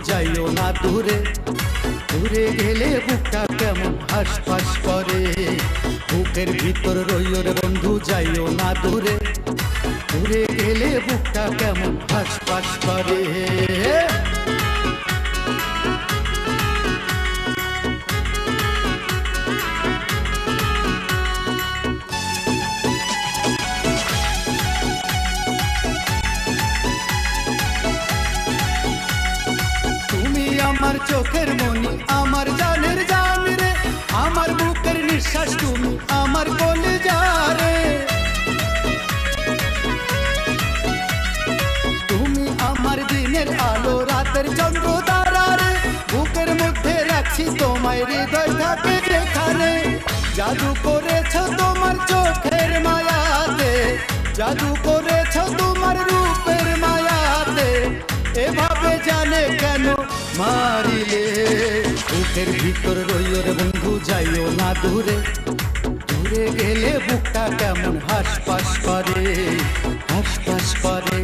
যাইও না দূরে, দূরে গেলে বুকটা কেমন হাসফাস করে। বুকের ভিতর রইও রে বন্ধু যাইও না দূরে, দূরে গেলে বুকটা কেমন হাসফাস করে। আমার চোখের মনি, আমার জানের জান রে, আমার বুকের নিঃশ্বাস তুমি, আমার কলিজা রে। তুমি আমার দিনের আলো, রাতের চন্দ্র তারা রে। বুকের মধ্যে রাখছি তোমায়, হৃদয় থাকে যেখানে। জাদু করেছ তোমার চোখের মায়াতে, জাদু করেছ তোমার রূপের মায়াতে। এভাবে জানে কেন মারিলে। বুকের ভিতর রইও রে বন্ধু যাইও না দূরে, দূরে গেলে বুকটা কেমন হাসপাস করে, হাসপাস করে।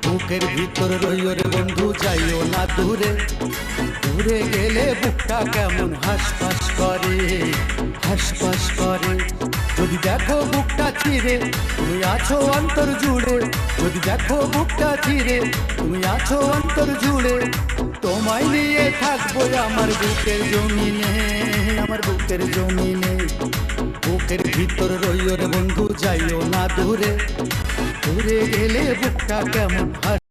বুকের ভিতর রইও রে বন্ধু যাইও না দূরে, দূরে গেলে বুকটা কেমন হাসপাস করে, হাসপাস করে। যদি দেখো বুকটা চিরে তুমি আছো অন্তর জুড়ে, যদি দেখো বুকটা চিরে তুমি আছো অন্তর জুড়ে। তোমায় নিয়ে থাকবো আমার বুকের জমিনে, আমার বুকের জমিনে। বুকের ভিতর রইও রে বন্ধু যাইও না দূরে, দূরে গেলে বুকটা কেমন